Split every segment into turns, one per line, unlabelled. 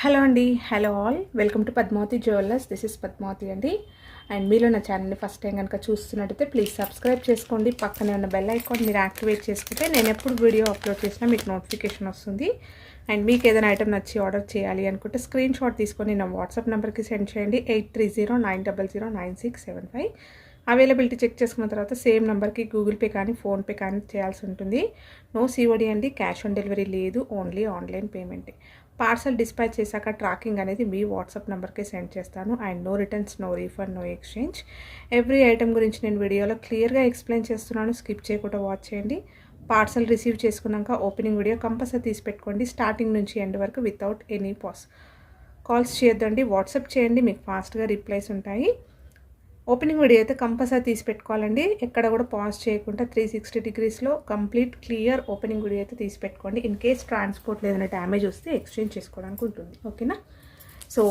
Hello అండి, hello all, welcome to Padmavati jewellers. This is Padmavati అండి. And మీలో నా ఛానల్ని ఫస్ట్ టైం కనుక చూస్తున్నట్టయితే ప్లీజ్ సబ్స్క్రైబ్ చేసుకోండి. పక్కనే ఉన్న బెల్ ఐకాన్ మీరు యాక్టివేట్ చేసుకుంటే నేను ఎప్పుడు వీడియో అప్లోడ్ చేసినా మీకు నోటిఫికేషన్ వస్తుంది. అండ్ మీకు ఏదైనా ఐటమ్ నచ్చి ఆర్డర్ చేయాలి అనుకుంటే స్క్రీన్ షాట్ తీసుకొని నా వాట్సాప్ నెంబర్కి సెండ్ చేయండి 8309009675. అవైలబిలిటీ చెక్ చేసుకున్న తర్వాత సేమ్ నెంబర్కి గూగుల్ పే కానీ ఫోన్పే కానీ చేయాల్సి ఉంటుంది. నో సిఓడి అండి, క్యాష్ ఆన్ డెలివరీ లేదు, ఓన్లీ ఆన్లైన్ పేమెంటే. పార్సల్ డిస్పాచ్ చేశాక ట్రాకింగ్ అనేది మీ వాట్సాప్ నెంబర్కే సెండ్ చేస్తాను. And no returns, no refund, no exchange. Every item గురించి నేను వీడియోలో క్లియర్గా ఎక్స్ప్లెయిన్ చేస్తున్నాను, స్కిప్ చేయకుండా వాచ్ చేయండి. పార్సల్ రిసీవ్ చేసుకున్నాక ఓపెనింగ్ వీడియో కంపల్సరీ తీసి పెట్టుకోండి, స్టార్టింగ్ నుంచి ఎండ్ వరకు వితౌట్ ఎనీ కాల్స్ చేయొద్దండి. వాట్సాప్ చేయండి, మీకు ఫాస్ట్గా రిప్లైస్ ఉంటాయి. ఓపెనింగ్ వీడియో అయితే కంపల్సరీ తీసి పెట్టుకోవాలండి, ఎక్కడ కూడా పాజ్ చేయకుండా 360 డిగ్రీస్లో కంప్లీట్ క్లియర్ ఓపెనింగ్ వీడియో అయితే తీసి పెట్టుకోండి. ఇన్ కేస్ ట్రాన్స్పోర్ట్ ఏదైనా డ్యామేజ్ వస్తే ఎక్స్చేంజ్ చేసుకోవడానికి ఉంటుంది. ఓకేనా? సో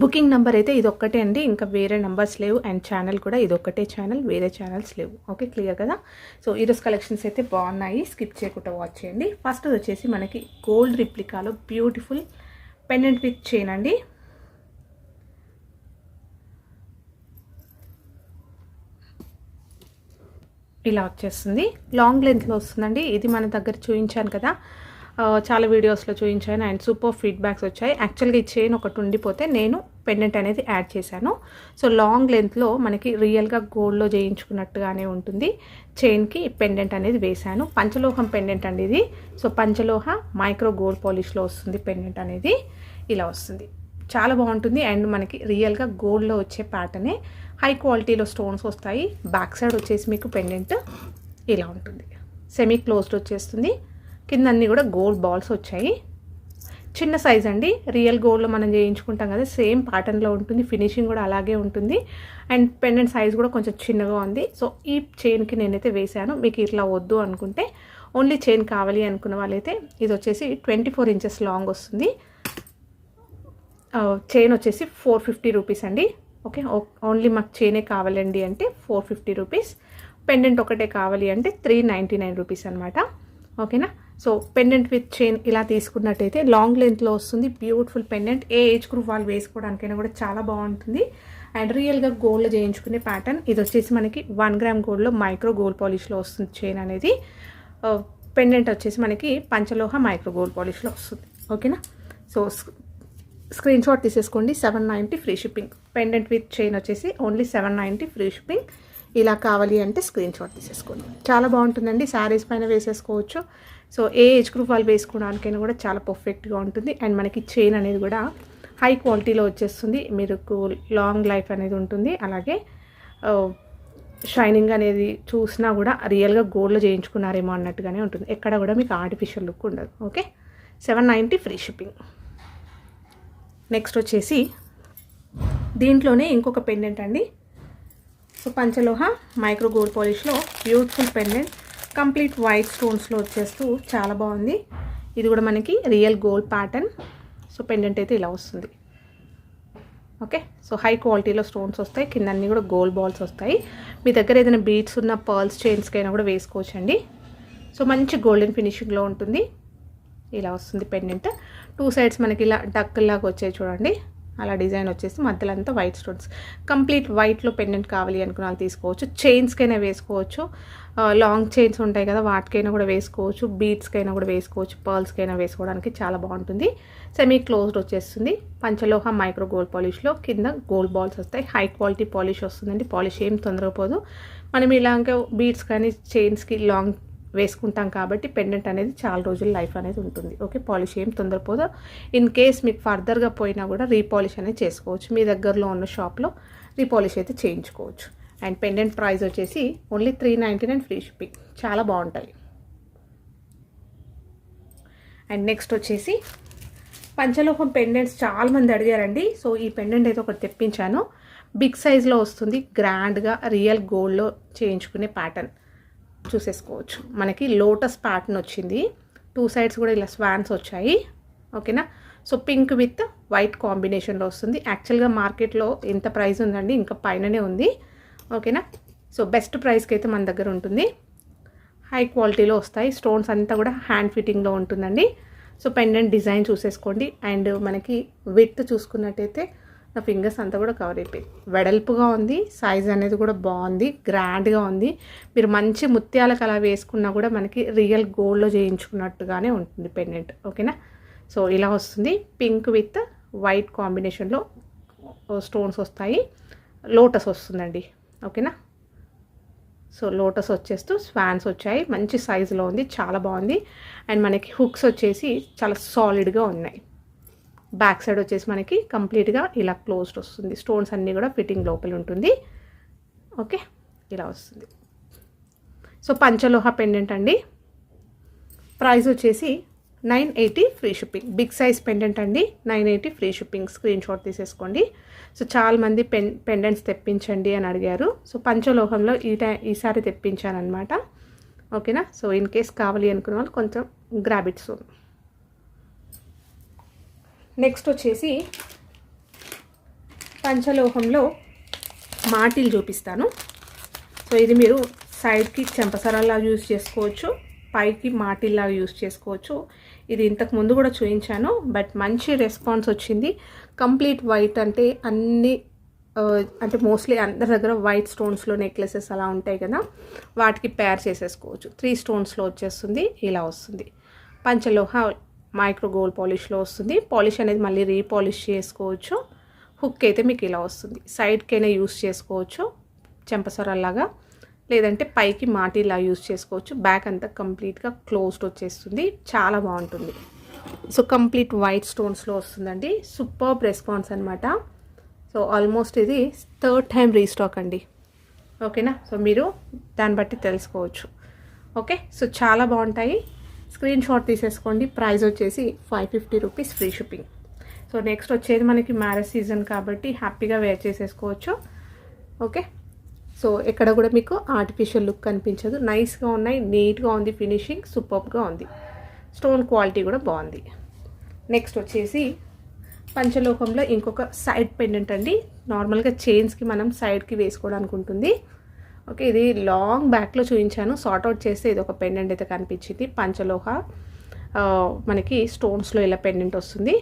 బుకింగ్ నెంబర్ అయితే ఇదొక్కటే అండి, ఇంకా వేరే నెంబర్స్ లేవు. అండ్ ఛానల్ కూడా ఇదొక్కటే ఛానల్, వేరే ఛానల్స్ లేవు. ఓకే, క్లియర్ కదా? సో ఈరోజు కలెక్షన్స్ అయితే బాగున్నాయి, స్కిప్ చేయకుండా వాచ్ చేయండి. ఫస్ట్ వచ్చేసి మనకి గోల్డ్ రిప్లికాలో బ్యూటిఫుల్ పెండెంట్ విత్ చైన్ అండి. ఇలా వచ్చేస్తుంది, లాంగ్ లెంత్లో వస్తుందండి. ఇది మన దగ్గర చూపించాను కదా, చాలా వీడియోస్లో చూపించాను. అండ్ సూపర్ ఫీడ్బ్యాక్స్ వచ్చాయి. యాక్చువల్గా ఈ చైన్ ఒకటి ఉండిపోతే నేను పెండెంట్ అనేది యాడ్ చేశాను. సో లాంగ్ లెంత్లో మనకి రియల్గా గోల్డ్లో చేయించుకున్నట్టుగానే ఉంటుంది. చైన్కి పెండెంట్ అనేది వేశాను. పంచలోహం పెండెంట్ అండి ఇది. సో పంచలోహ మైక్రో గోల్డ్ పాలిష్లో వస్తుంది పెండెంట్ అనేది. ఇలా వస్తుంది, చాలా బాగుంటుంది. అండ్ మనకి రియల్గా గోల్డ్లో వచ్చే ప్యాటర్నే, హై క్వాలిటీలో స్టోన్స్ వస్తాయి. బ్యాక్ సైడ్ వచ్చేసి మీకు పెండెంట్ ఇలా ఉంటుంది, సెమీ క్లోజ్డ్ వచ్చేస్తుంది. కింద అన్నీ కూడా గోల్డ్ బాల్స్ వచ్చాయి. చిన్న సైజ్ అండి, రియల్ గోల్డ్లో మనం చేయించుకుంటాం కదా, సేమ్ ప్యాటర్న్లో ఉంటుంది. ఫినిషింగ్ కూడా అలాగే ఉంటుంది. అండ్ పెండెంట్ సైజ్ కూడా కొంచెం చిన్నగా ఉంది. సో ఈ చైన్కి నేనైతే వేశాను. మీకు ఇట్లా వద్దు అనుకుంటే, ఓన్లీ చైన్ కావాలి అనుకున్న వాళ్ళైతే ఇది వచ్చేసి 24 ఇంచెస్ లాంగ్ వస్తుంది. చైన్ వచ్చేసి 450 రూపీస్ అండి. ఓకే, ఓన్లీ మాకు చైనే కావాలండి అంటే 450 రూపీస్. పెండెంట్ ఒకటే కావాలి అంటే 399 రూపీస్ అనమాట. ఓకేనా? సో పెండెంట్ విత్ చైన్ ఇలా తీసుకున్నట్టయితే లాంగ్ లెంత్లో వస్తుంది. బ్యూటిఫుల్ పెండెంట్, ఏ ఏజ్ గ్రూప్ వాళ్ళు వేసుకోవడానికైనా కూడా చాలా బాగుంటుంది. అండ్ రియల్గా గోల్డ్లో చేయించుకునే ప్యాటర్న్. ఇది వచ్చేసి మనకి 1 గ్రామ్ గోల్డ్లో మైక్రో గోల్డ్ పాలిష్లో వస్తుంది చైన్ అనేది. పెండెంట్ వచ్చేసి మనకి పంచలోహ మైక్రో గోల్డ్ పాలిష్లో వస్తుంది. ఓకేనా? సో స్క్రీన్ షాట్ తీసేసుకోండి. 790 free shipping. Pendant with chain వచ్చేసి ఓన్లీ 790 ఫ్రీ షిప్పింగ్. ఇలా కావాలి అంటే స్క్రీన్ షాట్ తీసేసుకోండి. చాలా బాగుంటుందండి, శారీస్ పైన వేసేసుకోవచ్చు. సో ఏ ఏజ్ గ్రూప్ వాళ్ళు వేసుకోవడానికైనా కూడా చాలా పర్ఫెక్ట్గా ఉంటుంది. అండ్ మనకి చైన్ అనేది కూడా హై క్వాలిటీలో వచ్చేస్తుంది, మీకు లాంగ్ లైఫ్ అనేది ఉంటుంది. అలాగే షైనింగ్ అనేది చూసినా కూడా రియల్గా గోల్డ్లో చేయించుకున్నారేమో అన్నట్టుగానే ఉంటుంది, ఎక్కడ కూడా మీకు ఆర్టిఫిషియల్ లుక్ ఉండదు. Okay, 790 free shipping. నెక్స్ట్ వచ్చేసి దీంట్లోనే ఇంకొక పెండెంట్ అండి. సో పంచలోహ మైక్రో గోల్డ్ పాలిష్లో బ్యూటిఫుల్ పెండెంట్, కంప్లీట్ వైట్ స్టోన్స్లో వచ్చేస్తూ చాలా బాగుంది. ఇది కూడా మనకి real gold pattern. So pendant అయితే ఇలా వస్తుంది. ఓకే, సో హై క్వాలిటీలో స్టోన్స్ వస్తాయి, కింద అన్నీ కూడా గోల్డ్ బాల్స్ వస్తాయి. మీ దగ్గర ఏదైనా బీడ్స్ ఉన్న పర్ల్స్ చైన్స్కైనా కూడా వేసుకోవచ్చండి. సో మంచి గోల్డెన్ ఫినిషింగ్లో ఉంటుంది. ఇలా వస్తుంది పెండెంట్. 2 సైడ్స్ మనకి ఇలా డక్కుల్లాగా వచ్చాయి చూడండి, అలా డిజైన్ వచ్చేసి మధ్యలో అంతా వైట్ స్టోన్స్. కంప్లీట్ వైట్లో పెండెంట్ కావాలి అనుకున్న వాళ్ళు తీసుకోవచ్చు. చైన్స్కైనా వేసుకోవచ్చు, లాంగ్ చైన్స్ ఉంటాయి కదా వాటికైనా కూడా వేసుకోవచ్చు, బీడ్స్కైనా కూడా వేసుకోవచ్చు, పర్ల్స్కైనా వేసుకోవడానికి చాలా బాగుంటుంది. సెమీ క్లోజ్డ్ వచ్చేస్తుంది. పంచలోహ మైక్రో గోల్డ్ పాలిష్లో కింద గోల్డ్ బాల్స్ వస్తాయి. హై క్వాలిటీ పాలిష్ వస్తుందండి, పాలిష్ ఏం తొందరపోదు. మనం ఇలాగ బీడ్స్ కానీ చైన్స్కి లాంగ్ వేసుకుంటాం కాబట్టి పెండెంట్ అనేది చాలా రోజులు లైఫ్ అనేది ఉంటుంది. ఓకే, పాలిష్ ఏం తొందరపోదు. ఇన్ కేస్ మీకు ఫర్దర్గా పోయినా కూడా రీపాలిష్ అనేది చేసుకోవచ్చు, మీ దగ్గరలో ఉన్న షాప్లో రీపాలిష్ అయితే చేయించుకోవచ్చు. అండ్ పెండెంట్ ప్రైస్ వచ్చేసి ఓన్లీ 399 ఫ్రీ షిప్పింగ్. చాలా బాగుంటాయి. అండ్ నెక్స్ట్ వచ్చేసి పంచలోహం పెండెంట్స్ చాలామంది అడిగారండి. సో ఈ పెండెంట్ అయితే ఒకటి తెప్పించాను, బిగ్ సైజ్లో వస్తుంది, గ్రాండ్గా రియల్ గోల్డ్లో చేయించుకునే ప్యాటర్న్ చూసేసుకోవచ్చు. మనకి లోటస్ ప్యాటర్న్ వచ్చింది, 2 సైడ్స్ కూడా ఇలా స్వాన్స్ వచ్చాయి. ఓకేనా? సో పింక్ విత్ వైట్ కాంబినేషన్లో వస్తుంది. యాక్చువల్గా మార్కెట్లో ఎంత ప్రైస్ ఉందండి, ఇంకా పైననే ఉంది. ఓకేనా? సో బెస్ట్ ప్రైస్కి అయితే మన దగ్గర ఉంటుంది. హై క్వాలిటీలో వస్తాయి. స్టోన్స్ అంతా కూడా హ్యాండ్ ఫిట్టింగ్లో ఉంటుందండి. సో పెండెంట్ డిజైన్ చూసేసుకోండి. అండ్ మనకి విడ్త్ చూసుకున్నట్టయితే నా ఫింగర్స్ అంతా కూడా కవర్ అయిపోయింది. వెడల్పుగా ఉంది, సైజ్ అనేది కూడా బాగుంది, గ్రాండ్గా ఉంది. మీరు మంచి ముత్యాలకు అలా వేసుకున్నా కూడా మనకి రియల్ గోల్డ్లో చేయించుకున్నట్టుగానే ఉంటుంది పెండెంట్. ఓకేనా. సో ఇలా వస్తుంది, పింక్ విత్ వైట్ కాంబినేషన్లో స్టోన్స్ వస్తాయి. లోటస్ వస్తుందండి. ఓకేనా. సో లోటస్ వచ్చేస్తూ స్వాన్స్ వచ్చాయి, మంచి సైజులో ఉంది, చాలా బాగుంది. అండ్ మనకి హుక్స్ వచ్చేసి చాలా సాలిడ్గా ఉన్నాయి. బ్యాక్ సైడ్ వచ్చేసి మనకి కంప్లీట్గా ఇలా క్లోజ్డ్ వస్తుంది. స్టోన్స్ అన్నీ కూడా ఫిట్టింగ్ లోపల ఉంటుంది. ఓకే, ఇలా వస్తుంది. సో పంచలోహ పెండెంట్ అండి. ప్రైస్ వచ్చేసి 980 free shipping. Big size pendant అండి, 980 ఫ్రీ షిప్పింగ్. స్క్రీన్ షాట్ తీసేసుకోండి. సో చాలామంది పెండెంట్స్ తెప్పించండి అని అడిగారు. సో పంచలోహంలో ఈసారి తెప్పించాను అనమాట. ఓకేనా. సో ఇన్ కేస్ కావాలి అనుకున్న వాళ్ళు కొంచెం గ్రాబ్ ఇట్ సూన్. నెక్స్ట్ వచ్చేసి పంచలోహంలో మాటిల్ చూపిస్తాను. సో ఇది మీరు సైడ్కి చెంపసరాల్లా యూజ్ చేసుకోవచ్చు, పైకి మాటిల్లాగా యూజ్ చేసుకోవచ్చు. ఇది ఇంతకు ముందు కూడా చూపించాను, బట్ మంచి రెస్పాన్స్ వచ్చింది. కంప్లీట్ వైట్ అంటే అన్ని అంటే మోస్ట్లీ అందరి దగ్గర వైట్ స్టోన్స్లో నెక్లెసెస్ అలా ఉంటాయి కదా, వాటికి పేర్ చేసేసుకోవచ్చు. 3 స్టోన్స్లో వచ్చేస్తుంది. ఇలా వస్తుంది. పంచలోహ మైక్రో గోల్డ్ పాలిష్లో వస్తుంది. పాలిష్ అనేది మళ్ళీ రీపాలిష్ చేసుకోవచ్చు. హుక్ అయితే మీకు ఇలా వస్తుంది. సైడ్కైనా యూస్ చేసుకోవచ్చు చెంపసరల్లాగా, లేదంటే పైకి మాటిలా యూస్ చేసుకోవచ్చు. బ్యాక్ అంతా కంప్లీట్గా క్లోజ్డ్ వచ్చేస్తుంది, చాలా బాగుంటుంది. సో కంప్లీట్ వైట్ స్టోన్స్లో వస్తుందండి. సూపర్బ్ రెస్పాన్స్ అనమాట. సో ఆల్మోస్ట్ ఇది 3rd టైం రీస్టాక్ అండి. ఓకేనా. సో మీరు దాన్ని బట్టి తెలుసుకోవచ్చు. ఓకే. సో చాలా బాగుంటాయి. స్క్రీన్ షాట్ తీసేసుకోండి. ప్రైస్ వచ్చేసి 550 rupees free shipping. So next వచ్చేది మనకి మ్యారేజ్ సీజన్ కాబట్టి హ్యాపీగా వేర్ చేసేసుకోవచ్చు. ఓకే. సో ఎక్కడ కూడా మీకు ఆర్టిఫిషియల్ లుక్ కనిపించదు. నైస్గా ఉన్నాయి, నీట్గా ఉంది, ఫినిషింగ్ సూపర్గా ఉంది, స్టోన్ క్వాలిటీ కూడా బాగుంది. నెక్స్ట్ వచ్చేసి పంచలోహంలో ఇంకొక సైడ్ పెండెంట్ అండి. నార్మల్గా చైన్స్కి మనం సైడ్కి వేసుకోవడానికి ఉంటుంది. ఓకే, ఇది లాంగ్ బ్యాక్లో చూపించాను. సార్ట్అవుట్ చేస్తే ఇది ఒక పెండెంట్ అయితే కనిపించింది. పంచలోహ మనకి స్టోన్స్లో ఇలా పెండెంట్ వస్తుంది.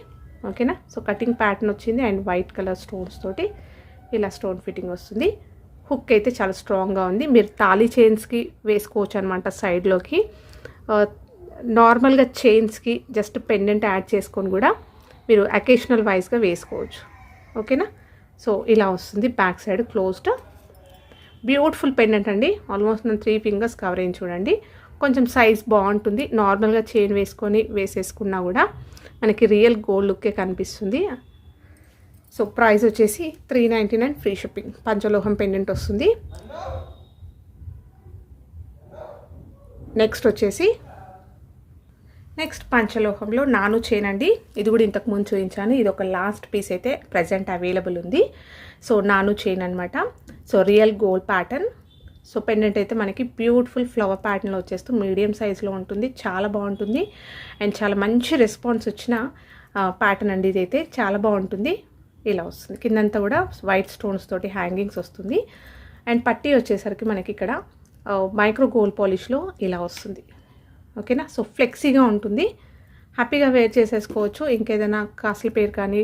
ఓకేనా. సో కటింగ్ ప్యాటర్న్ వచ్చింది అండ్ వైట్ కలర్ స్టోన్స్ తోటి ఇలా స్టోన్ ఫిట్టింగ్ వస్తుంది. హుక్ అయితే చాలా స్ట్రాంగ్గా ఉంది. మీరు తాళీ చైన్స్కి వేసుకోవచ్చు అనమాట సైడ్లోకి. నార్మల్గా చైన్స్కి జస్ట్ పెండెంట్ యాడ్ చేసుకొని కూడా మీరు అకేషనల్ వైజ్గా వేసుకోవచ్చు. ఓకేనా. సో ఇలా వస్తుంది. Back side closed. Beautiful pendant అండి. ఆల్మోస్ట్ నేను 3 ఫింగర్స్ కవర్ అయ్యి చూడండి. కొంచెం సైజ్ బాగుంటుంది. నార్మల్గా చైన్ వేసేసుకున్నా కూడా మనకి రియల్ గోల్డ్ లుక్కే కనిపిస్తుంది. సో ప్రైస్ వచ్చేసి 399 ఫ్రీ షిప్పింగ్. పంచలోహం పెండెంట్ వస్తుంది. నెక్స్ట్ పంచలోహంలో నాను చైన్ అండి. ఇది కూడా ఇంతకు ముందు చూపించాను. ఇది ఒక లాస్ట్ పీస్ అయితే ప్రజెంట్ అవైలబుల్ ఉంది. సో నాను చైన్ అనమాట. So real gold pattern. So pendant అయితే మనకి బ్యూటిఫుల్ ఫ్లవర్ ప్యాటర్న్లో వచ్చేస్తూ మీడియం సైజులో ఉంటుంది. చాలా బాగుంటుంది అండ్ చాలా మంచి రెస్పాన్స్ వచ్చిన ప్యాటర్న్ అండి. ఇదైతే చాలా బాగుంటుంది. ఇలా వస్తుంది. కిందంతా కూడా వైట్ స్టోన్స్ తోటి హ్యాంగింగ్స్ వస్తుంది. అండ్ పట్టీ వచ్చేసరికి మనకి ఇక్కడ మైక్రో గోల్డ్ పాలిష్లో ఇలా వస్తుంది. ఓకేనా. సో ఫ్లెక్సీగా ఉంటుంది, హ్యాపీగా వేర్ చేసేసుకోవచ్చు. ఇంకేదైనా కాస్ట్లీ పేర్ కానీ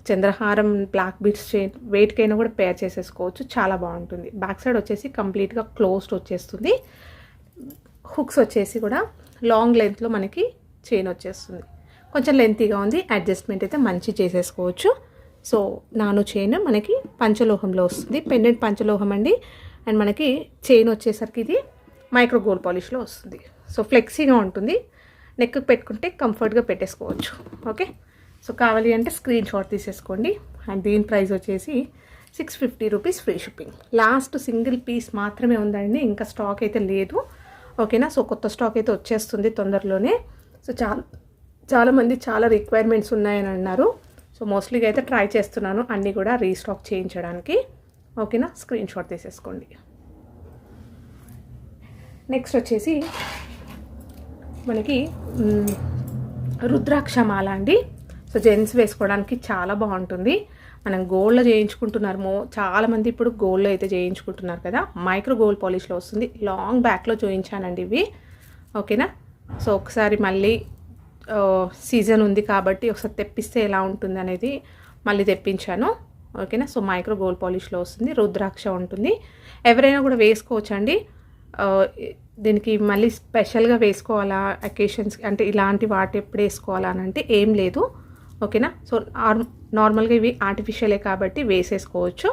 చంద్రహారం, బ్లాక్ బీడ్స్ చైన్ వెయిట్కైనా కూడా పేర్ చేసేసుకోవచ్చు. చాలా బాగుంటుంది. బ్యాక్ సైడ్ వచ్చేసి కంప్లీట్గా క్లోజ్డ్ వచ్చేస్తుంది. హుక్స్ వచ్చేసి కూడా లాంగ్ లెంత్లో మనకి చైన్ వచ్చేస్తుంది. కొంచెం లెంతీగా ఉంది, అడ్జస్ట్మెంట్ అయితే మంచి చేసేసుకోవచ్చు. సో నాను చైన్ మనకి పంచలోహంలో వస్తుంది. పెండెంట్ పంచలోహం అండి. అండ్ మనకి చైన్ వచ్చేసరికి ఇది మైక్రో గోల్డ్ పాలిష్లో వస్తుంది. సో ఫ్లెక్సీగా ఉంటుంది. నెక్ పెట్టుకుంటే కంఫర్ట్గా పెట్టేసుకోవచ్చు. ఓకే. సో కావాలి అంటే స్క్రీన్ షాట్ తీసేసుకోండి. అండ్ దీని ప్రైస్ వచ్చేసి 650 rupees free shipping. Last single piece మాత్రమే ఉందండి, ఇంకా స్టాక్ అయితే లేదు. ఓకేనా. సో కొత్త స్టాక్ అయితే వచ్చేస్తుంది తొందరలోనే. సో చాలామంది చాలా రిక్వైర్మెంట్స్ ఉన్నాయని అన్నారు. సో మోస్ట్లీగా అయితే ట్రై చేస్తున్నాను అన్నీ కూడా రీస్టాక్ చేయించడానికి. ఓకేనా. స్క్రీన్ షాట్ తీసేసుకోండి. నెక్స్ట్ వచ్చేసి మనకి రుద్రాక్షమాల అండి. సో జెంట్స్ వేసుకోవడానికి చాలా బాగుంటుంది. మనం గోల్డ్లో చేయించుకుంటున్నారు చాలామంది ఇప్పుడు గోల్డ్లో అయితే చేయించుకుంటున్నారు కదా. మైక్రో గోల్డ్ పాలిష్లో వస్తుంది. లాంగ్ బ్యాక్లో చూపించానండి ఇవి. ఓకేనా. సో ఒకసారి మళ్ళీ సీజన్ ఉంది కాబట్టి ఒకసారి తెప్పిస్తే ఎలా ఉంటుంది అనేది మళ్ళీ తెప్పించాను. ఓకేనా. సో మైక్రో గోల్డ్ పాలిష్లో వస్తుంది, రుద్రాక్ష ఉంటుంది. ఎవరైనా కూడా వేసుకోవచ్చండి. దీనికి మళ్ళీ స్పెషల్గా వేసుకోవాలా అకేషన్స్ అంటే ఇలాంటి వాటి ఎప్పుడు వేసుకోవాలా అని అంటే ఏం లేదు. ఓకేనా. సో నార్మల్గా ఇవి ఆర్టిఫిషియలే కాబట్టి వేసేసుకోవచ్చు.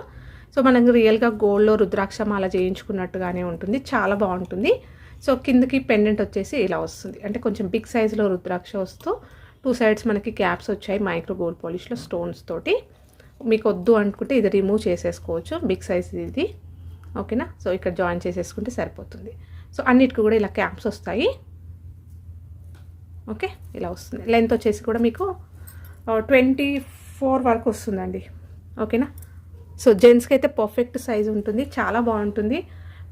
సో మనకు రియల్గా గోల్డ్లో రుద్రాక్ష మాల చేయించుకున్నట్టుగానే ఉంటుంది, చాలా బాగుంటుంది. సో కిందకి పెండెంట్ వచ్చేసి ఇలా వస్తుంది, అంటే కొంచెం బిగ్ సైజులో రుద్రాక్ష వస్తూ 2 సైడ్స్ మనకి క్యాప్స్ వచ్చాయి మైక్రో గోల్డ్ పాలిష్లో స్టోన్స్ తోటి. మీకు వద్దు అనుకుంటే ఇది రిమూవ్ చేసేసుకోవచ్చు, బిగ్ సైజ్ ఇది. ఓకేనా. సో ఇక్కడ జాయిన్ చేసేసుకుంటే సరిపోతుంది. సో అన్నిటికీ కూడా ఇలా క్యాప్స్ వస్తాయి. ఓకే, ఇలా వస్తుంది. లెంత్ వచ్చేసి కూడా మీకు 24 వరకు వస్తుందండి. ఓకేనా. సో జెంట్స్కి అయితే పర్ఫెక్ట్ సైజ్ ఉంటుంది, చాలా బాగుంటుంది.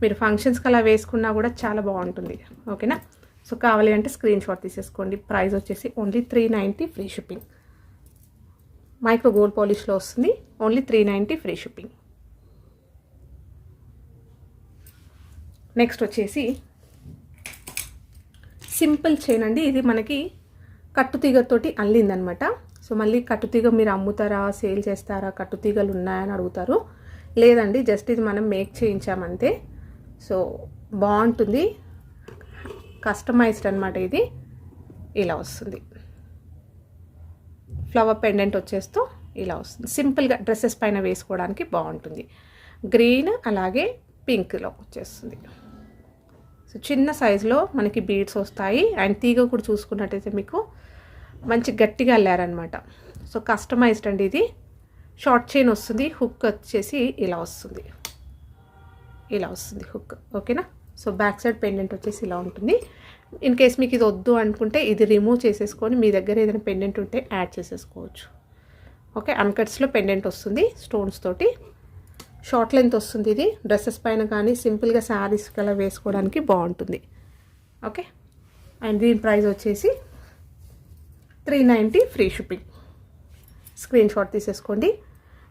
మీరు ఫంక్షన్స్కి అలా వేసుకున్నా కూడా చాలా బాగుంటుంది. ఓకేనా. సో కావాలి అంటే స్క్రీన్ షాట్ తీసేసుకోండి. ప్రైస్ వచ్చేసి only 390 free shipping. Micro gold పాలిష్లో వస్తుంది, ఓన్లీ 390 ఫ్రీ షిప్పింగ్. నెక్స్ట్ వచ్చేసి సింపుల్ చైన్ అండి. ఇది మనకి కట్టుతీగతోటి అల్లిందనమాట. సో మళ్ళీ కట్టుతీగ మీరు అమ్ముతారా, సేల్ చేస్తారా, కట్టుతీగలు ఉన్నాయని అడుగుతారు. లేదండి, జస్ట్ ఇది మనం మేక్ చేయించామంతే. సో బాగుంటుంది, కస్టమైజ్డ్ అనమాట. ఇది ఇలా వస్తుంది, ఫ్లవర్ పెండెంట్ వచ్చేస్తూ ఇలా వస్తుంది. సింపుల్గా డ్రెస్సెస్ పైన వేసుకోవడానికి బాగుంటుంది. గ్రీన్ అలాగే పింక్లో వచ్చేస్తుంది. సో చిన్న సైజులో మనకి బీడ్స్ వస్తాయి. అండ్ తీగ కూడా చూసుకున్నట్టయితే మీకు మంచి గట్టిగా అల్లారనమాట. సో కస్టమైజ్డ్ అండి. ఇది షార్ట్ చైన్ వస్తుంది, హుక్ వచ్చేసి ఇలా వస్తుంది, ఇలా వస్తుంది హుక్. ఓకేనా. సో బ్యాక్ సైడ్ పెండెంట్ వచ్చేసి ఇలా ఉంటుంది. ఇన్ కేస్ మీకు ఇది వద్దు అనుకుంటే ఇది రిమూవ్ చేసేసుకొని మీ దగ్గర ఏదైనా పెండెంట్ ఉంటే యాడ్ చేసేసుకోవచ్చు. ఓకే, అన్కట్స్లో పెండెంట్ వస్తుంది స్టోన్స్ తోటి. షార్ట్ లెంత్ వస్తుంది. ఇది డ్రెస్సెస్ పైన కానీ సింపుల్గా శారీస్ కలా వేసుకోవడానికి బాగుంటుంది. ఓకే, అండ్ దీని ప్రైస్ వచ్చేసి 390 ఫ్రీ షిప్పింగ్. స్క్రీన్ షాట్ తీసేసుకోండి.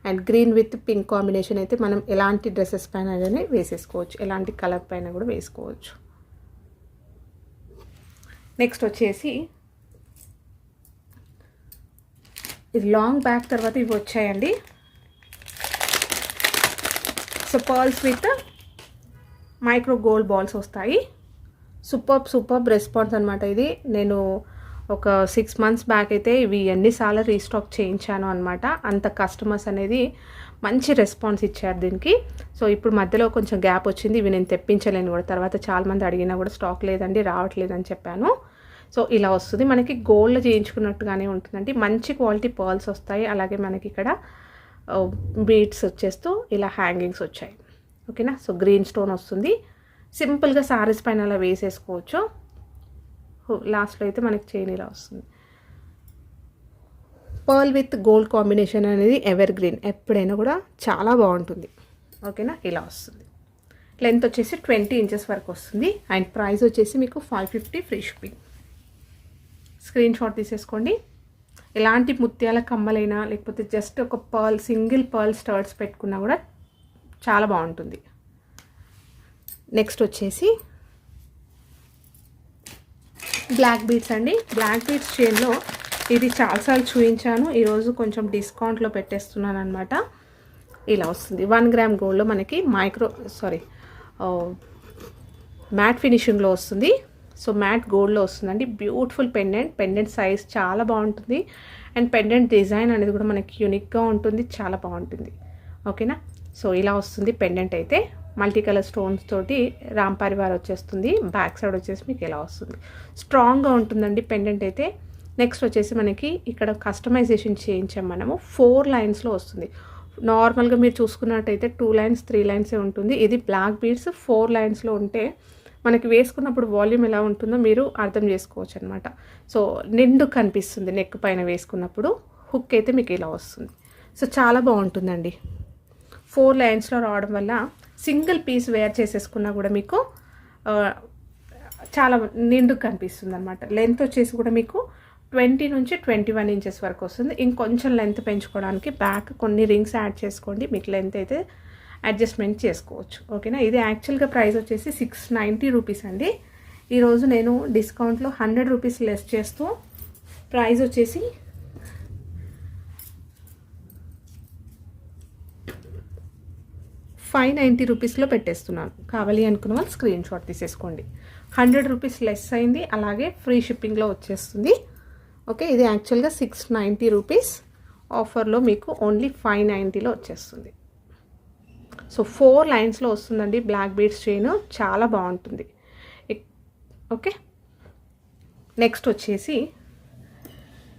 And green with pink combination అయితే మనం ఎలాంటి డ్రెస్సెస్ పైన కానీ వేసేసుకోవచ్చు, ఎలాంటి కలర్ పైన కూడా వేసుకోవచ్చు. నెక్స్ట్ వచ్చేసి ఇది లాంగ్ బ్యాక్ తర్వాత ఇవి వచ్చాయండి. So pearls with micro gold balls వస్తాయి. సూపర్ రెస్పాన్స్ అనమాట. ఇది నేను ఒక 6 months బ్యాక్ అయితే ఇవి ఎన్నిసార్లు రీస్టాక్ చేయించాను అనమాట. అంత కస్టమర్స్ అనేది మంచి రెస్పాన్స్ ఇచ్చారు దీనికి. సో ఇప్పుడు మధ్యలో కొంచెం గ్యాప్ వచ్చింది, ఇవి నేను తెప్పించలేను కూడా. తర్వాత చాలామంది అడిగినా కూడా స్టాక్ లేదండి, రావట్లేదని చెప్పాను. సో ఇలా వస్తుంది, మనకి గోల్డ్ చేయించుకున్నట్టుగానే ఉంటుందండి. మంచి క్వాలిటీ పర్ల్స్ వస్తాయి. అలాగే మనకి ఇక్కడ బీడ్స్ వచ్చేస్తూ ఇలా హ్యాంగింగ్స్ వచ్చాయి. ఓకేనా. సో గ్రీన్ స్టోన్ వస్తుంది. సింపుల్గా సారీస్ పైన అలా వేసేసుకోవచ్చు. లాస్ట్లో అయితే మనకి చైన్ ఇలా వస్తుంది. పర్ల్ విత్ గోల్డ్ కాంబినేషన్ అనేది ఎవర్ గ్రీన్, ఎప్పుడైనా కూడా చాలా బాగుంటుంది. ఓకేనా. ఇలా వస్తుంది. లెంత్ వచ్చేసి 20 inches వరకు వస్తుంది. అండ్ ప్రైస్ వచ్చేసి మీకు 550 ఫ్రీ షిప్పింగ్. స్క్రీన్ షాట్ తీసేసుకోండి. ఎలాంటి ముత్యాల కమ్మలైనా లేకపోతే జస్ట్ ఒక సింగిల్ పర్ల్ స్టర్ట్స్ పెట్టుకున్నా కూడా చాలా బాగుంటుంది. నెక్స్ట్ వచ్చేసి బ్లాక్ బీడ్స్ అండి. బ్లాక్ బీడ్స్ చైన్లో ఇది చాలాసార్లు చూపించాను, ఈరోజు కొంచెం డిస్కౌంట్లో పెట్టేస్తున్నాను అనమాట. ఇలా వస్తుంది. 1 gram గోల్డ్లో మనకి మ్యాట్ ఫినిషింగ్లో వస్తుంది. సో మ్యాట్ గోల్డ్లో వస్తుందండి. బ్యూటిఫుల్ పెండెంట్ సైజ్ చాలా బాగుంటుంది. అండ్ పెండెంట్ డిజైన్ అనేది కూడా మనకి యూనిక్గా ఉంటుంది, చాలా బాగుంటుంది. ఓకేనా. సో ఇలా వస్తుంది పెండెంట్ అయితే. మల్టీ కలర్ స్టోన్స్ తోటి రామ్ పరివార్ వచ్చేస్తుంది. బ్యాక్ సైడ్ వచ్చేసి మీకు ఇలా వస్తుంది. స్ట్రాంగ్గా ఉంటుందండి పెండెంట్ అయితే. నెక్స్ట్ వచ్చేసి మనకి ఇక్కడ కస్టమైజేషన్ చేయించాం మనము. 4 లైన్స్లో వస్తుంది. నార్మల్గా మీరు చూసుకున్నట్టయితే 2 lines 3 lines ఉంటుంది. ఇది బ్లాక్ బీడ్స్ 4 లైన్స్లో ఉంటే మనకి వేసుకున్నప్పుడు వాల్యూమ్ ఎలా ఉంటుందో మీరు అర్థం చేసుకోవచ్చు అనమాట. సో నిండు కనిపిస్తుంది నెక్ పైన వేసుకున్నప్పుడు. హుక్ అయితే మీకు ఇలా వస్తుంది. సో చాలా బాగుంటుందండి. 4 లైన్స్లో రావడం వల్ల సింగిల్ పీస్ వేర్ చేసేసుకున్నా కూడా మీకు చాలా నిండు కనిపిస్తుంది అనమాట. లెంత్ వచ్చేసి కూడా మీకు 20 నుంచి 21 inches వరకు వస్తుంది. ఇంకొంచెం లెంత్ పెంచుకోవడానికి బ్యాక్ కొన్ని రింగ్స్ యాడ్ చేసుకోండి, మీకు లెంత్ అయితే అడ్జస్ట్మెంట్ చేసుకోవచ్చు. ఓకేనా. ఇది యాక్చువల్గా ప్రైస్ వచ్చేసి 690 రూపీస్ అండి. ఈరోజు నేను డిస్కౌంట్లో 100 రూపీస్ లెస్ చేస్తూ ప్రైస్ వచ్చేసి ₹590 పెట్టేస్తున్నాను. కావాలి అనుకున్న వాళ్ళు స్క్రీన్ షాట్ తీసేసుకోండి. 100 రూపీస్ లెస్ అయింది, అలాగే ఫ్రీ షిప్పింగ్లో వచ్చేస్తుంది. ఓకే, ఇది యాక్చువల్గా ₹690, ఆఫర్లో మీకు ఓన్లీ 590లో వచ్చేస్తుంది. సో 4 లైన్స్లో వస్తుందండి బ్లాక్ బీడ్స్ చైన్, చాలా బాగుంటుంది. ఓకే, నెక్స్ట్ వచ్చేసి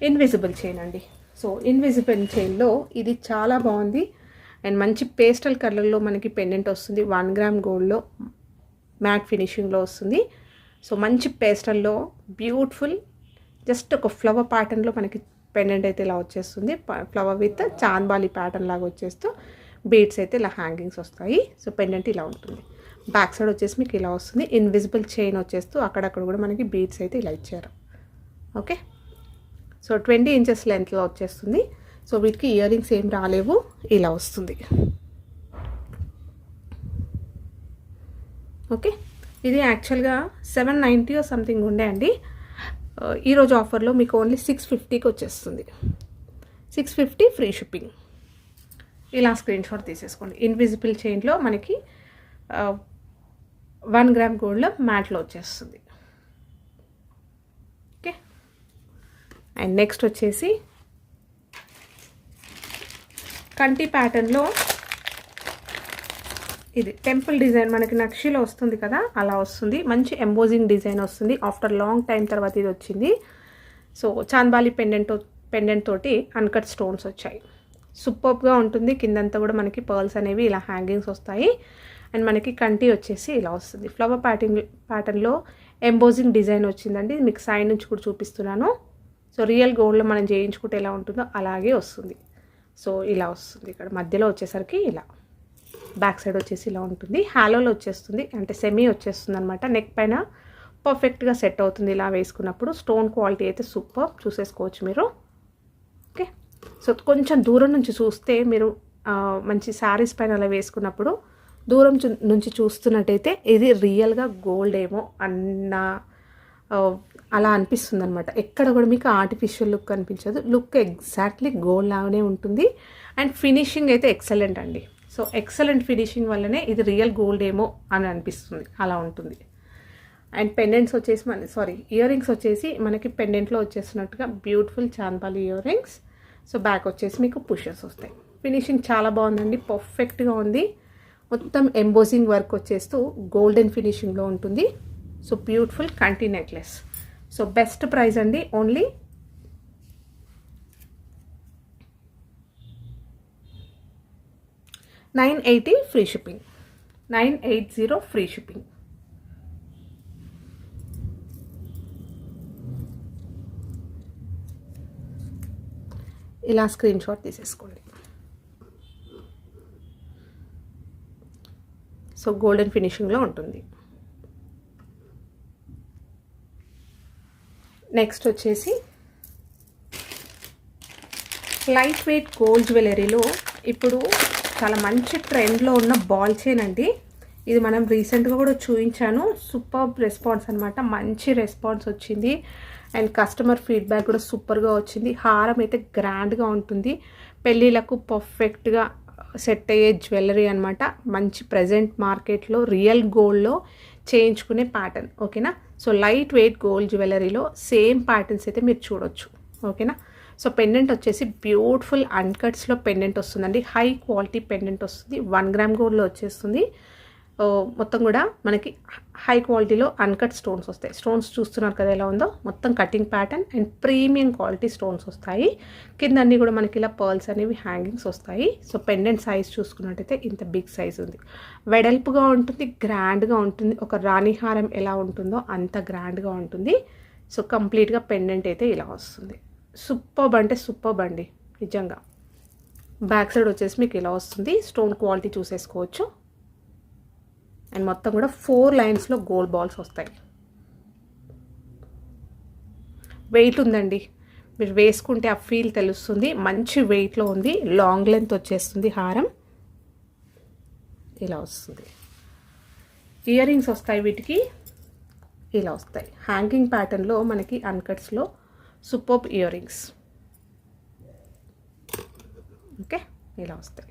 ఇన్విజిబుల్ చైన్ అండి. సో ఇన్విజిబుల్ చైన్లో ఇది చాలా బాగుంది అండ్ మంచి పేస్టల్ కలర్లో మనకి పెండెంట్ వస్తుంది. 1 గ్రామ్ గోల్డ్లో మ్యాట్ ఫినిషింగ్లో వస్తుంది. సో మంచి పేస్టల్లో బ్యూటిఫుల్, జస్ట్ ఒక ఫ్లవర్ ప్యాటర్న్లో మనకి పెండెంట్ అయితే ఇలా వచ్చేస్తుంది. ఫ్లవర్ విత్ చాంద్బాలి ప్యాటర్న్ లాగా వచ్చేస్తూ బీడ్స్ అయితే ఇలా హ్యాంగింగ్స్ వస్తాయి. సో పెండెంట్ ఇలా ఉంటుంది. బ్యాక్ సైడ్ వచ్చేసి మీకు ఇలా వస్తుంది. ఇన్విజిబుల్ చైన్ వచ్చేస్తూ అక్కడక్కడ కూడా మనకి బీడ్స్ అయితే ఇలా ఇచ్చారు. ఓకే, సో 20 ఇంచెస్ లెంత్లో వచ్చేస్తుంది. సో వీటికి ఇయర్ రింగ్స్ ఏం రాలేవు, ఇలా వస్తుంది. ఓకే, ఇది యాక్చువల్గా 790 సంథింగ్ ఉండే అండి. ఈరోజు ఆఫర్లో మీకు ఓన్లీ 650కి వచ్చేస్తుంది. 650 ఫ్రీ షిప్పింగ్. ఇలా స్క్రీన్ షాట్ తీసేసుకోండి. ఇన్విజిబుల్ చైన్లో మనకి 1 గ్రామ్ గోల్డ్లో మ్యాట్లో వచ్చేస్తుంది. ఓకే, అండ్ నెక్స్ట్ వచ్చేసి కంటి ప్యాటర్న్లో ఇది టెంపుల్ డిజైన్ మనకి నక్షిలో వస్తుంది కదా, అలా వస్తుంది. మంచి ఎంబోజింగ్ డిజైన్ వస్తుంది. ఆఫ్టర్ లాంగ్ టైం తర్వాత ఇది వచ్చింది. సో చాంద్బాలి పెండెంట్ తోటి అన్కట్ స్టోన్స్ వచ్చాయి. సూపర్గా ఉంటుంది. కిందంతా కూడా మనకి పర్ల్స్ అనేవి ఇలా హ్యాంగింగ్స్ వస్తాయి. అండ్ మనకి కంటి వచ్చేసి ఇలా వస్తుంది. ఫ్లవర్ ప్యాటర్న్లో ఎంబోజింగ్ డిజైన్ వచ్చిందండి. మీకు సైడ్ నుంచి కూడా చూపిస్తున్నాను. సో రియల్ గోల్డ్లో మనం చేయించుకుంటే ఎలా ఉంటుందో అలాగే వస్తుంది. సో ఇలా వస్తుంది. ఇక్కడ మధ్యలో వచ్చేసరికి ఇలా, బ్యాక్ సైడ్ వచ్చేసి ఇలా ఉంటుంది. హాలోలో వచ్చేస్తుంది, అంటే సెమీ వచ్చేస్తుంది అనమాట. నెక్ పైన పర్ఫెక్ట్గా సెట్ అవుతుంది ఇలా వేసుకున్నప్పుడు. స్టోన్ క్వాలిటీ అయితే సూపర్, చూసేసుకోవచ్చు మీరు. ఓకే, సో కొంచెం దూరం నుంచి చూస్తే మీరు మంచి శారీస్ పైన అలా వేసుకున్నప్పుడు దూరం నుంచి చూస్తున్నట్టయితే ఇది రియల్గా గోల్డ్ ఏమో అన్న అలా అనిపిస్తుంది అనమాట. ఎక్కడ కూడా మీకు ఆర్టిఫిషియల్ లుక్ అనిపించదు. లుక్ ఎగ్జాక్ట్లీ గోల్డ్ లాగానే ఉంటుంది. అండ్ ఫినిషింగ్ అయితే ఎక్సలెంట్ అండి. సో ఎక్సలెంట్ ఫినిషింగ్ వల్లనే ఇది రియల్ గోల్డ్ ఏమో అని అనిపిస్తుంది, అలా ఉంటుంది. అండ్ పెండెంట్స్ వచ్చేసి ఇయర్ రింగ్స్ వచ్చేసి మనకి పెండెంట్లో వచ్చేసినట్టుగా beautiful chandbali earrings. So back వచ్చేసి మీకు పుషెస్ వస్తాయి. ఫినిషింగ్ చాలా బాగుందండి, పర్ఫెక్ట్గా ఉంది. మొత్తం ఎంబోజింగ్ వర్క్ వచ్చేస్తూ గోల్డెన్ ఫినిషింగ్లో ఉంటుంది. సో బ్యూటిఫుల్ కంటి నెక్లెస్. సో బెస్ట్ ప్రైస్ అండి, only $980 free shipping. 980 free shipping. ఇలా స్క్రీన్ షాట్ తీసేసుకోండి. సో గోల్డెన్ ఫినిషింగ్లో ఉంటుంది. నెక్స్ట్ వచ్చేసి లైట్ వెయిట్ గోల్డ్ జ్యువెలరీలో ఇప్పుడు చాలా మంచి ట్రెండ్లో ఉన్న బాల్ చైన్ అండి. ఇది మనం రీసెంట్గా కూడా చూపించాను. సూపర్ రెస్పాన్స్ అనమాట, మంచి రెస్పాన్స్ వచ్చింది. అండ్ కస్టమర్ ఫీడ్బ్యాక్ కూడా సూపర్గా వచ్చింది. హారం అయితే గ్రాండ్గా ఉంటుంది. పెళ్ళిళ్ళకు పర్ఫెక్ట్గా సెట్ అయ్యే జ్యువెలరీ అనమాట. మంచి ప్రజెంట్ మార్కెట్లో రియల్ గోల్డ్లో చేయించుకునే ప్యాటర్న్. ఓకేనా, సో లైట్ వెయిట్ గోల్డ్ జ్యువెలరీలో సేమ్ ప్యాటర్న్స్ అయితే మీరు చూడొచ్చు. ఓకేనా, సో పెండెంట్ వచ్చేసి బ్యూటిఫుల్ అన్కట్స్లో పెండెంట్ వస్తుందండి. హై క్వాలిటీ పెండెంట్ వస్తుంది. 1 గ్రామ్ గోల్డ్లో వచ్చేస్తుంది. మొత్తం కూడా మనకి హై క్వాలిటీలో అన్కట్ స్టోన్స్ వస్తాయి. స్టోన్స్ చూస్తున్నారు కదా ఎలా ఉందో, మొత్తం cutting pattern and premium quality stones వస్తాయి. కింద అన్నీ కూడా మనకి ఇలా పర్ల్స్ అనేవి హ్యాంగింగ్స్ వస్తాయి. సో పెండెంట్ సైజ్ చూసుకున్నట్టయితే ఇంత బిగ్ సైజ్ ఉంది. వెడల్పుగా ఉంటుంది, గ్రాండ్గా ఉంటుంది. ఒక రాణిహారం ఎలా ఉంటుందో అంత గ్రాండ్గా ఉంటుంది. సో కంప్లీట్గా పెండెంట్ అయితే ఇలా వస్తుంది. సూపర్బ్ అంటే సూపర్బ్ అండి నిజంగా. బ్యాక్ సైడ్ వచ్చేసి మీకు ఇలా వస్తుంది. Stone quality చూసేసుకోవచ్చు. అండ్ మొత్తం కూడా 4 లైన్స్లో గోల్డ్ బాల్స్ వస్తాయి. వెయిట్ ఉందండి, మీరు వేసుకుంటే ఆ ఫీల్ తెలుస్తుంది. మంచి వెయిట్లో ఉంది. లాంగ్ లెంత్ వచ్చేస్తుంది హారం, ఇలా వస్తుంది. ఇయర్ రింగ్స్ వస్తాయి వీటికి, ఇలా వస్తాయి. హ్యాంగింగ్ ప్యాటర్న్లో మనకి అన్కట్స్లో సూపర్బ్ ఇయర్ రింగ్స్. ఓకే, ఇలా వస్తాయి.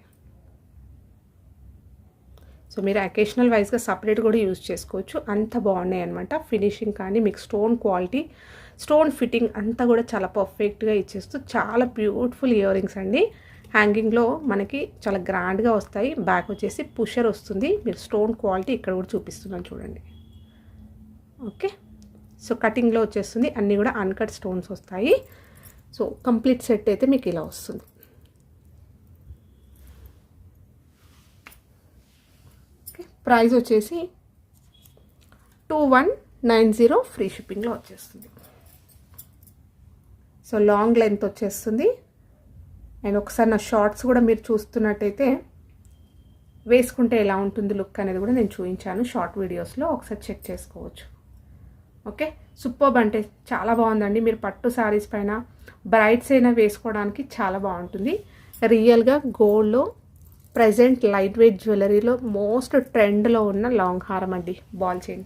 సో మీరు అకేషనల్ వైజ్గా సపరేట్ కూడా యూజ్ చేసుకోవచ్చు. అంత బాగున్నాయి అనమాట. ఫినిషింగ్ కానీ మీకు స్టోన్ క్వాలిటీ, స్టోన్ ఫిట్టింగ్ అంతా కూడా చాలా పర్ఫెక్ట్గా ఇచ్చేస్తూ చాలా బ్యూటిఫుల్ ఇయర్ రింగ్స్ అండి. హ్యాంగింగ్లో మనకి చాలా గ్రాండ్గా వస్తాయి. బ్యాక్ వచ్చేసి పుషర్ వస్తుంది. మీరు స్టోన్ క్వాలిటీ ఇక్కడ కూడా చూపిస్తున్నాను చూడండి. ఓకే, సో కటింగ్లో వచ్చేస్తుంది. అన్నీ కూడా అన్కట్ స్టోన్స్ వస్తాయి. సో కంప్లీట్ సెట్ అయితే మీకు ఇలా వస్తుంది. ప్రైస్ వచ్చేసి 2190 ఫ్రీ షిప్పింగ్లో వచ్చేస్తుంది. సో లాంగ్ లెంత్ వచ్చేస్తుంది. అండ్ ఒకసారి నా షార్ట్స్ కూడా మీరు చూస్తున్నట్టయితే వేసుకుంటే ఎలా ఉంటుంది లుక్ అనేది కూడా నేను చూపించాను షార్ట్ వీడియోస్లో, ఒకసారి చెక్ చేసుకోవచ్చు. ఓకే, సూపర్బ్ అంటే చాలా బాగుందండి. మీరు పట్టు శారీస్ పైన బ్రైడ్స్ అయినా వేసుకోవడానికి చాలా బాగుంటుంది. రియల్గా గోల్డ్లో ప్రజెంట్ లైట్ వెయిట్ జ్యువెలరీలో మోస్ట్ ట్రెండ్లో ఉన్న లాంగ్ హారం అండి, బాల్ చైన్.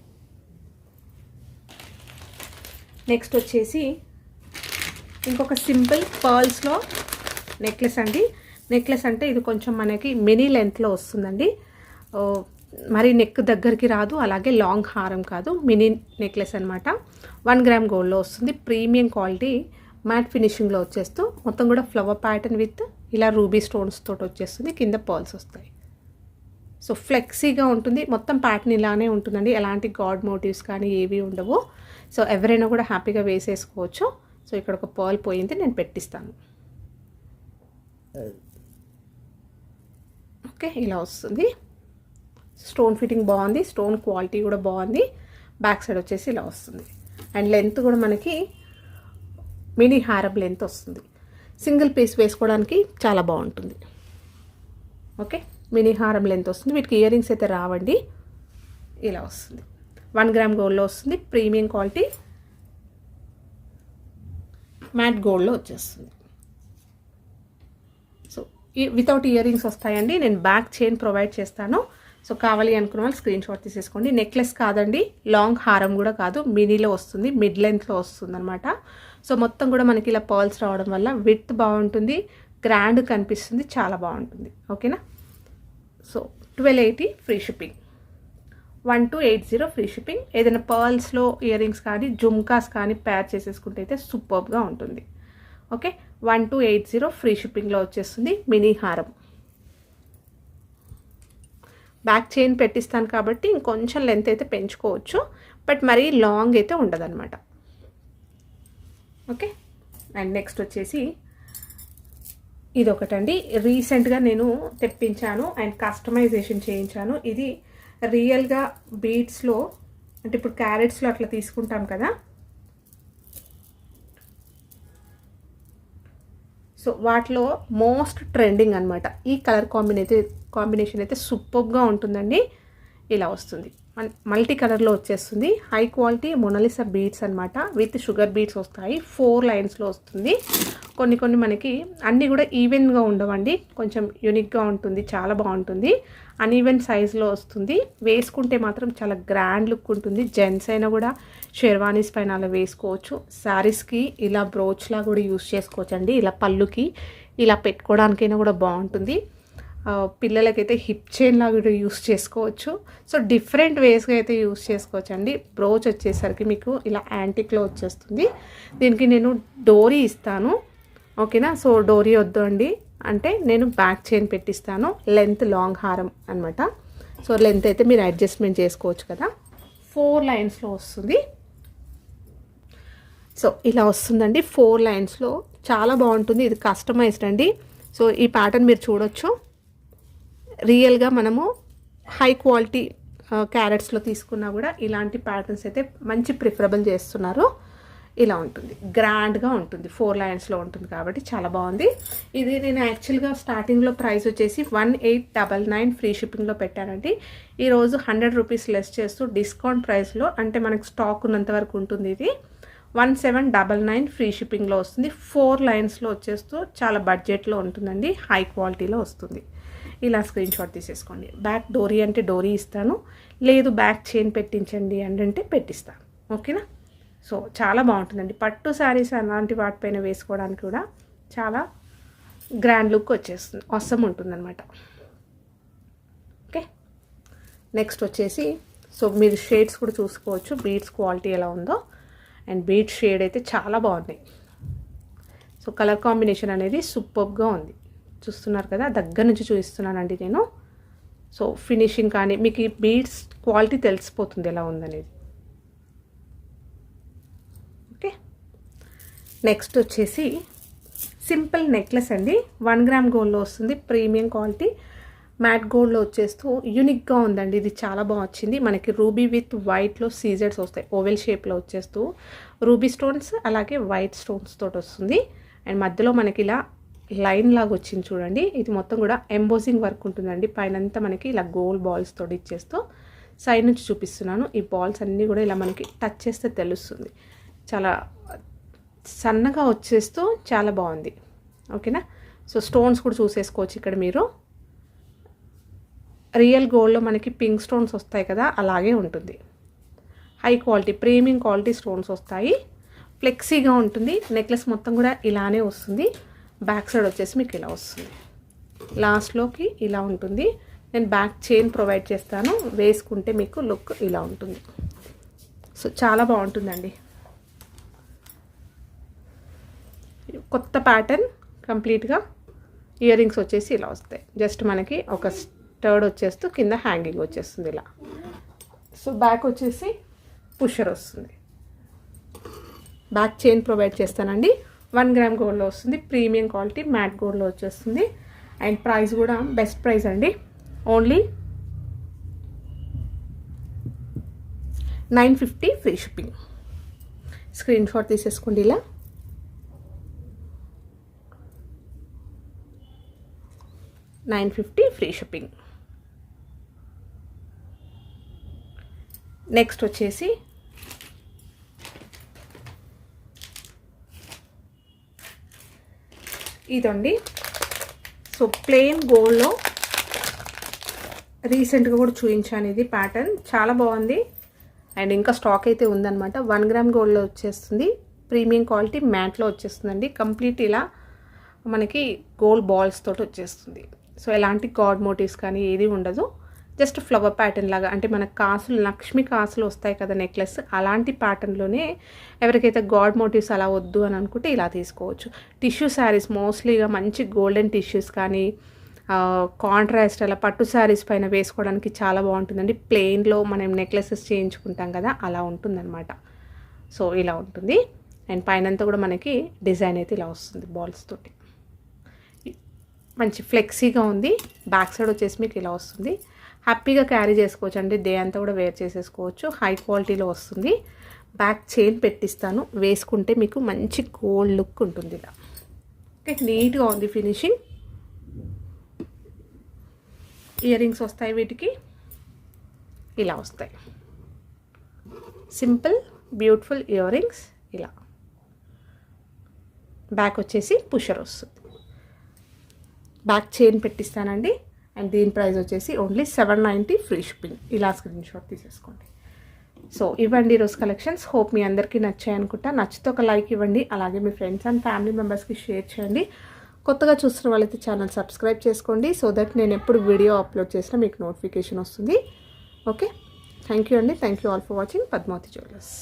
నెక్స్ట్ వచ్చేసి ఇంకొక సింపుల్ పర్ల్స్లో నెక్లెస్ అండి. నెక్లెస్ అంటే ఇది కొంచెం మనకి మినీ లెంత్లో వస్తుందండి. మరి నెక్ దగ్గరికి రాదు, అలాగే లాంగ్ హారం కాదు, మినీ నెక్లెస్ అనమాట. 1 గ్రామ్ గోల్డ్లో వస్తుంది. ప్రీమియం క్వాలిటీ మ్యాట్ ఫినిషింగ్లో వచ్చేస్తూ మొత్తం కూడా ఫ్లవర్ ప్యాటర్న్ విత్ ఇలా రూబీ స్టోన్స్ తోటి వచ్చేస్తుంది. కింద పర్ల్స్ వస్తాయి. సో ఫ్లెక్సీగా ఉంటుంది. మొత్తం ప్యాటర్న్ ఇలానే ఉంటుందండి. ఎలాంటి గాడ్ మోటివ్స్ కానీ ఏవి ఉండవు. సో ఎవరైనా కూడా హ్యాపీగా వేసేసుకోవచ్చు. సో ఇక్కడ ఒక పర్ల్ పోయింది, నేను పెట్టిస్తాను. ఓకే, ఇలా వస్తుంది. స్టోన్ ఫిట్టింగ్ బాగుంది, స్టోన్ క్వాలిటీ కూడా బాగుంది. బ్యాక్ సైడ్ వచ్చేసి ఇలా వస్తుంది. అండ్ లెంత్ కూడా మనకి మినీ హారం లెంత్ వస్తుంది. సింగిల్ పీస్ వేసుకోవడానికి చాలా బాగుంటుంది. ఓకే, మినీ హారం లెంత్ వస్తుంది. వీటికి ఇయర్ రింగ్స్ అయితే రావండి. ఇలా వస్తుంది. 1 గ్రామ్ గోల్డ్లో వస్తుంది. ప్రీమియం క్వాలిటీ మ్యాట్ గోల్డ్లో వచ్చేస్తుంది. సో వితౌట్ ఇయర్ రింగ్స్ వస్తాయండి. నేను బ్యాక్ చైన్ ప్రొవైడ్ చేస్తాను. సో కావాలి అనుకున్న వాళ్ళు స్క్రీన్ షాట్ తీసేసుకోండి. నెక్లెస్ కాదండి, లాంగ్ హారం కూడా కాదు, మినీలో వస్తుంది, మిడ్ లెంత్లో వస్తుంది అనమాట. సో మొత్తం కూడా మనకి ఇలా పర్ల్స్ రావడం వల్ల విత్ బాగుంటుంది, గ్రాండ్ కనిపిస్తుంది, చాలా బాగుంటుంది. ఓకేనా. So 1280 free shipping, 1280 free shipping. ఏదైనా పర్ల్స్లో ఇయర్ రింగ్స్ కానీ జుమ్కాస్ కానీ ప్యార్ చేసేసుకుంటే అయితే సూపర్గా ఉంటుంది. ఓకే, 1280 ఫ్రీ షిప్పింగ్లో వచ్చేస్తుంది. మినీ హారం. బ్యాక్ చైన్ పెట్టిస్తాను కాబట్టి ఇంకొంచెం లెంత్ అయితే పెంచుకోవచ్చు, బట్ మరీ లాంగ్ అయితే ఉండదన్నమాట. ఓకే, అండ్ నెక్స్ట్ వచ్చేసి ఇది ఒకటండి. రీసెంట్గా నేను తెప్పించాను అండ్ కస్టమైజేషన్ చేయించాను. ఇది రియల్గా బీడ్స్లో, అంటే ఇప్పుడు క్యారెట్స్లో అట్లా తీసుకుంటాం కదా, సో వాటిలో మోస్ట్ ట్రెండింగ్ అనమాట. ఈ కలర్ కాంబినేషన్ అయితే సూపర్గా ఉంటుందండి. ఇలా వస్తుంది, మల్టీ కలర్లో వచ్చేస్తుంది. హై క్వాలిటీ మొనాలిసా బీడ్స్ అనమాట, విత్ షుగర్ బీడ్స్ వస్తాయి. 4 లైన్స్లో వస్తుంది. కొన్ని మనకి అన్నీ కూడా ఈవెన్గా ఉండవండి, కొంచెం యూనిక్గా ఉంటుంది, చాలా బాగుంటుంది. అన్ఈవెన్ సైజులో వస్తుంది. వేసుకుంటే మాత్రం చాలా గ్రాండ్ లుక్ ఉంటుంది. జెంట్స్ అయినా కూడా షెర్వానీస్ పైన అలా వేసుకోవచ్చు. శారీస్కి ఇలా బ్రోచ్లా కూడా యూస్ చేసుకోవచ్చు అండి. ఇలా పళ్ళుకి ఇలా పెట్టుకోవడానికైనా కూడా బాగుంటుంది. పిల్లలకైతే హిప్ చైన్ లాగా కూడా యూస్ చేసుకోవచ్చు. సో డిఫరెంట్ వేస్గా అయితే యూస్ చేసుకోవచ్చు అండి. బ్రోచ్ వచ్చేసరికి మీకు ఇలా యాంటిక్లో వచ్చేస్తుంది. దీనికి నేను డోరీ ఇస్తాను. ఓకేనా. సో డోరీ వద్దు అండి అంటే నేను బ్యాక్ చైన్ పెట్టిస్తాను. లెంత్ లాంగ్ హారం అనమాట. సో లెంత్ అయితే మీరు అడ్జస్ట్మెంట్ చేసుకోవచ్చు కదా. 4 లైన్స్లో వస్తుంది. సో ఇలా వస్తుందండి 4 లైన్స్లో, చాలా బాగుంటుంది. ఇది కస్టమైజ్డ్ అండి. సో ఈ ప్యాటర్న్ మీరు చూడొచ్చు. రియల్గా మనము హై క్వాలిటీ క్యారెట్స్లో తీసుకున్నా కూడా ఇలాంటి ప్యాటర్న్స్ అయితే మంచి ప్రిఫరబుల్ చేస్తున్నారు. ఇలా ఉంటుంది, గ్రాండ్గా ఉంటుంది. 4 లైన్స్లో ఉంటుంది కాబట్టి చాలా బాగుంది. ఇది నేను యాక్చువల్గా స్టార్టింగ్లో ప్రైస్ వచ్చేసి 1899 ఫ్రీ షిప్పింగ్లో పెట్టానండి. ఈరోజు 100 రూపీస్ లెస్ చేస్తూ డిస్కౌంట్ ప్రైస్లో, అంటే మనకు స్టాక్ ఉన్నంత వరకు ఉంటుంది, ఇది 1799 ఫ్రీ షిప్పింగ్లో వస్తుంది. 4 లైన్స్లో వచ్చేస్తూ చాలా బడ్జెట్లో ఉంటుందండి, హై క్వాలిటీలో వస్తుంది. ఇలా స్క్రీన్ షాట్ తీసేసుకోండి. బ్యాక్ డోరీ అంటే డోరీ ఇస్తాను, లేదు బ్యాక్ చైన్ పెట్టించండి అంటే పెట్టిస్తాను. ఓకేనా. సో చాలా బాగుంటుందండి. పట్టు శారీస్ అలాంటి వాటిపైన వేసుకోవడానికి కూడా చాలా గ్రాండ్ లుక్ వచ్చేస్తుంది, అవసరం ఉంటుందన్నమాట. ఓకే, నెక్స్ట్ వచ్చేసి సో మీరు షేడ్స్ కూడా చూసుకోవచ్చు, బీడ్స్ క్వాలిటీ ఎలా ఉందో. అండ్ బీడ్స్ షేడ్ అయితే చాలా బాగున్నాయి. సో కలర్ కాంబినేషన్ అనేది సూపర్గా ఉంది. చూస్తున్నారు కదా, దగ్గర నుంచి చూపిస్తున్నానండి నేను. సో ఫినిషింగ్ కానీ మీకు ఈ బీడ్స్ క్వాలిటీ తెలిసిపోతుంది ఎలా ఉందనేది. ఓకే, నెక్స్ట్ వచ్చేసి సింపుల్ నెక్లెస్ అండి. 1 గ్రామ్ గోల్డ్లో వస్తుంది, ప్రీమియం క్వాలిటీ, మ్యాట్ గోల్డ్లో వచ్చేస్తూ యూనిక్గా ఉందండి. ఇది చాలా బాగా వచ్చింది. మనకి రూబీ విత్ వైట్లో సీజర్స్ వస్తాయి, ఓవెల్ షేప్లో వచ్చేస్తూ రూబీ స్టోన్స్ అలాగే వైట్ స్టోన్స్ తోటి వస్తుంది. అండ్ మధ్యలో మనకి ఇలా లైన్ లాగా వచ్చింది చూడండి. ఇది మొత్తం కూడా ఎంబోజింగ్ వర్క్ ఉంటుందండి. పైనంతా మనకి ఇలా గోల్డ్ బాల్స్ తోటి ఇచ్చేస్తూ సైడ్ నుంచి చూపిస్తున్నాను. ఈ బాల్స్ అన్నీ కూడా ఇలా మనకి టచ్ చేస్తే తెలుస్తుంది. చాలా సన్నగా వచ్చేస్తూ చాలా బాగుంది. ఓకేనా, సో స్టోన్స్ కూడా చూసేసుకోవచ్చు ఇక్కడ మీరు. రియల్ గోల్డ్లో మనకి పింక్ స్టోన్స్ వస్తాయి కదా, అలాగే ఉంటుంది. High quality premium quality stones వస్తాయి. ఫ్లెక్సీగా ఉంటుంది. నెక్లెస్ మొత్తం కూడా ఇలానే వస్తుంది. బ్యాక్ సైడ్ వచ్చేసి మీకు ఇలా వస్తుంది, లాస్ట్లోకి ఇలా ఉంటుంది. నేను బ్యాక్ చైన్ ప్రొవైడ్ చేస్తాను, వేసుకుంటే మీకు లుక్ ఇలా ఉంటుంది. సో చాలా బాగుంటుందండి. కొత్త ప్యాటర్న్ కంప్లీట్గా. ఇయర్ రింగ్స్ వచ్చేసి ఇలా వస్తాయి. జస్ట్ మనకి ఒక స్టర్డ్ వచ్చేస్తూ కింద హ్యాంగింగ్ వచ్చేస్తుంది ఇలా. సో బ్యాక్ వచ్చేసి పుషర్ వస్తుంది. బ్యాక్ చైన్ ప్రొవైడ్ చేస్తానండి. 1 గ్రామ్ గోల్డ్లో వస్తుంది, ప్రీమియం క్వాలిటీ మ్యాట్ గోల్డ్లో వచ్చేస్తుంది. అండ్ ప్రైస్ కూడా బెస్ట్ ప్రైస్ అండి, only 950 free shipping. Screen shot తీసేసుకోండి ఇలా. $950 ఫ్రీ షిప్పింగ్. నెక్స్ట్ వచ్చేసి ఇదండి. సో ప్లెయిన్ గోల్డ్లో రీసెంట్గా కూడా చూపించాను. ఇది ప్యాటర్న్ చాలా బాగుంది. అండ్ ఇంకా స్టాక్ అయితే ఉందన్నమాట. 1 గ్రామ్ గోల్డ్లో వచ్చేస్తుంది, ప్రీమియం క్వాలిటీ మ్యాట్లో వచ్చేస్తుందండి. కంప్లీట్ ఇలా మనకి గోల్డ్ బాల్స్ తోటి వచ్చేస్తుంది. సో ఎలాంటి గాడ్ మోటివ్స్ కానీ ఏది ఉండదు. జస్ట్ ఫ్లవర్ ప్యాటర్న్ లాగా, అంటే మనకు కాసులు, లక్ష్మీ కాసులు వస్తాయి కదా నెక్లెస్, అలాంటి ప్యాటర్న్లోనే. ఎవరికైతే గాడ్ మోటివ్స్ అలా వద్దు అని అనుకుంటే ఇలా తీసుకోవచ్చు. టిష్యూ శారీస్ మోస్ట్లీగా మంచి గోల్డెన్ టిష్యూస్ కానీ కాంట్రాస్ట్ అలా పట్టు శారీస్ పైన వేసుకోవడానికి చాలా బాగుంటుందండి. ప్లెయిన్లో మనం నెక్లెసెస్ చేయించుకుంటాం కదా, అలా ఉంటుందన్నమాట. సో ఇలా ఉంటుంది. అండ్ పైనంతా కూడా మనకి డిజైన్ అయితే ఇలా వస్తుంది బాల్స్ తోటి. మంచి ఫ్లెక్సీగా ఉంది. బ్యాక్ సైడ్ వచ్చేసి మీకు ఇలా వస్తుంది. హ్యాపీగా క్యారీ చేసుకోవచ్చు అండి, డే అంతా కూడా వేర్ చేసేసుకోవచ్చు. హై క్వాలిటీలో వస్తుంది. బ్యాక్ చైన్ పెట్టిస్తాను, వేసుకుంటే మీకు మంచి గోల్డ్ లుక్ ఉంటుంది ఇలా. ఓకే, నీట్గా ఉంది ఫినిషింగ్. ఇయర్ రింగ్స్ వస్తాయి, వీటికి ఇలా వస్తాయి. సింపుల్ బ్యూటిఫుల్ ఇయర్ రింగ్స్ ఇలా. బ్యాక్ వచ్చేసి పుషర్ వస్తుంది. బ్యాక్ చైన్ పెట్టిస్తానండి. అండ్ దీని ప్రైస్ వచ్చేసి ఓన్లీ 790 ఫ్రీ షిప్పింగ్. ఇలా స్క్రీన్ షాట్ తీసేసుకోండి. సో ఇవ్వండి ఈరోజు కలెక్షన్స్. హోప్ మీ అందరికీ నచ్చాయి అనుకుంటా. నచ్చితే ఒక లైక్ ఇవ్వండి, అలాగే మీ ఫ్రెండ్స్ అండ్ ఫ్యామిలీ మెంబర్స్కి షేర్ చేయండి. కొత్తగా చూస్తున్న వాళ్ళైతే ఛానల్ సబ్స్క్రైబ్ చేసుకోండి, సో దట్ నేను ఎప్పుడు వీడియో అప్లోడ్ చేసినా మీకు నోటిఫికేషన్ వస్తుంది. ఓకే, థ్యాంక్ యూ అండి. Thank you all for watching Padmavati jewellers.